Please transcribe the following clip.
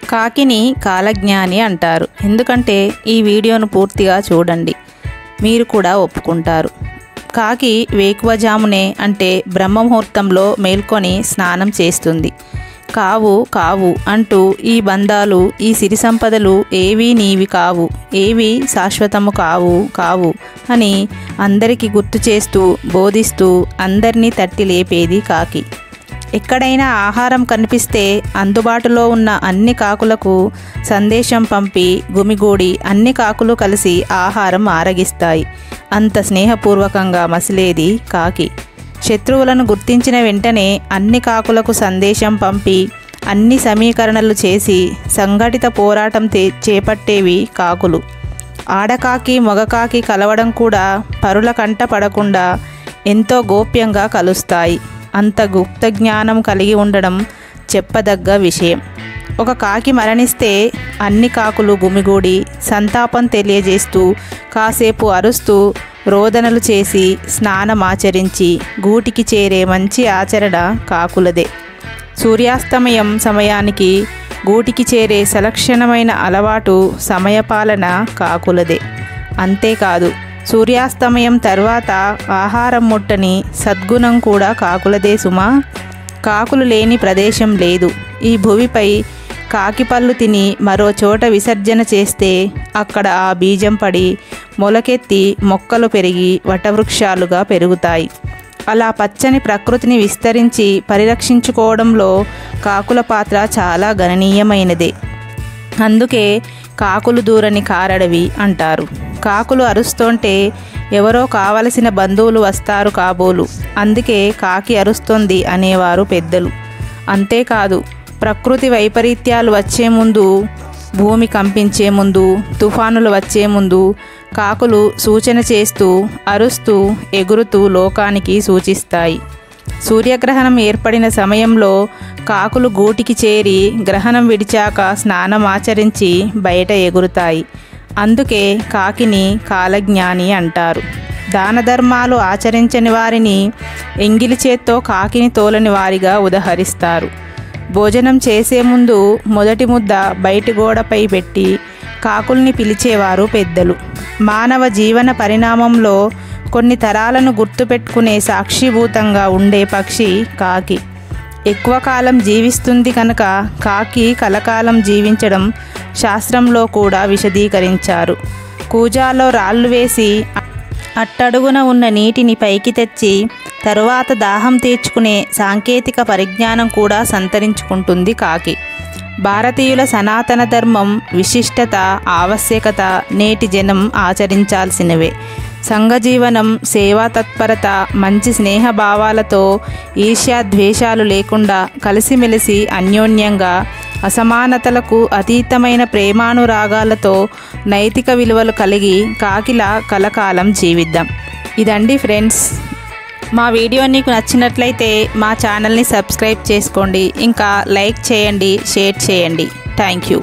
కాకిని కాలజ్ఞాని అంటారు. ఎందుకంటే ఈ వీడియోను పూర్తిగా చూడండి, మీరు కూడా ఒప్పుకుంటారు. కాకి వేకువజామునే అంటే బ్రహ్మముహూర్తంలో మేల్కొని స్నానం చేస్తుంది. కావు కావు అంటూ ఈ బంధాలు, ఈ సిరి సంపదలు ఏవీ నీవి కావు, ఏవి శాశ్వతము కావు కావు అని అందరికీ గుర్తు చేస్తూ బోధిస్తూ అందరినీ తట్టి లేపేది కాకి. ఎక్కడైనా ఆహారం కనిపిస్తే అందుబాటులో ఉన్న అన్ని కాకులకు సందేశం పంపి గుమిగూడి అన్ని కాకులు కలిసి ఆహారం ఆరగిస్తాయి. అంత స్నేహపూర్వకంగా మసిలేది కాకి. శత్రువులను గుర్తించిన వెంటనే అన్ని కాకులకు సందేశం పంపి అన్ని సమీకరణలు చేసి సంఘటిత పోరాటం చేపట్టేవి కాకులు. ఆడకాకి మగకాకి కలవడం కూడా పరుల కంట పడకుండా ఎంతో గోప్యంగా కలుస్తాయి. అంత గుప్త జ్ఞానం కలిగి ఉండడం చెప్పదగ్గ విషయం. ఒక కాకి మరణిస్తే అన్ని కాకులు గుమిగూడి సంతాపం తెలియజేస్తూ కాసేపు అరుస్తూ రోదనలు చేసి స్నానమాచరించి గూటికి చేరే మంచి ఆచరణ కాకులదే. సూర్యాస్తమయం సమయానికి గూటికి చేరే సలక్షణమైన అలవాటు సమయపాలన కాకులదే. అంతేకాదు, సూర్యాస్తమయం తర్వాత ఆహారం ముట్టని సద్గుణం కూడా కాకులదే సుమా. కాకులు లేని ప్రదేశం లేదు. ఈ భూమిపై కాకి పళ్ళు తిని మరో చోట విసర్జన చేస్తే అక్కడ ఆ బీజం పడి మొలకెత్తి మొక్కలు పెరిగి వటవృక్షాలుగా పెరుగుతాయి. అలా పచ్చని ప్రకృతిని విస్తరించి పరిరక్షించుకోవడంలో కాకుల పాత్ర చాలా గణనీయమైనదే. అందుకే కాకులు దూరని కారడవి అంటారు. కాకులు అరుస్తుంటే ఎవరో కావలసిన బంధువులు వస్తారు కాబోలు, అందుకే కాకి అరుస్తుంది అనేవారు పెద్దలు. అంతేకాదు, ప్రకృతి వైపరీత్యాలు వచ్చే ముందు, భూమి కంపించే ముందు, తుఫానులు వచ్చే ముందు కాకులు సూచన చేస్తూ అరుస్తూ ఎగురుతూ లోకానికి సూచిస్తాయి. సూర్యగ్రహణం ఏర్పడిన సమయంలో కాకులు గూటికి చేరి గ్రహణం విడిచాక స్నానం ఆచరించి బయట ఎగురుతాయి. అందుకే కాకిని కాలజ్ఞాని అంటారు. దాన ధర్మాలు ఆచరించని వారిని ఎంగిలి చేత్తో కాకిని తోలని వారిగా ఉదహరిస్తారు. భోజనం చేసే ముందు మొదటి ముద్ద బయటి గోడపై పెట్టి కాకుల్ని పిలిచేవారు పెద్దలు. మానవ జీవన పరిణామంలో కొన్ని తరాలను గుర్తుపెట్టుకునే సాక్షిభూతంగా ఉండే పక్షి కాకి. ఎక్కువ కాలం జీవిస్తుంది కనుక కాకి కలకాలం జీవించడం శాస్త్రంలో కూడా విశదీకరించారు. కూజాలో రాళ్ళు వేసి అట్టడుగున ఉన్న నీటిని పైకి తెచ్చి తరువాత దాహం తీర్చుకునే సాంకేతిక పరిజ్ఞానం కూడా సంతరించుకుంటుంది కాకి. భారతీయుల సనాతన ధర్మం, విశిష్టత, ఆవశ్యకత నేటి జనం ఆచరించాల్సినవే. సంఘజీవనం, సేవా తత్పరత, మంచి స్నేహభావాలతో ఈర్ష్యాద్వేషాలు లేకుండా కలిసిమెలిసి అన్యోన్యంగా అసమానతలకు అతీతమైన ప్రేమానురాగాలతో నైతిక విలువలు కలిగి కాకిలా కలకాలం జీవిద్దాం. ఇదండి ఫ్రెండ్స్. మా వీడియో నీకు నచ్చినట్లయితే మా ఛానల్ని సబ్స్క్రైబ్ చేసుకోండి, ఇంకా లైక్ చేయండి, షేర్ చేయండి. Thank you.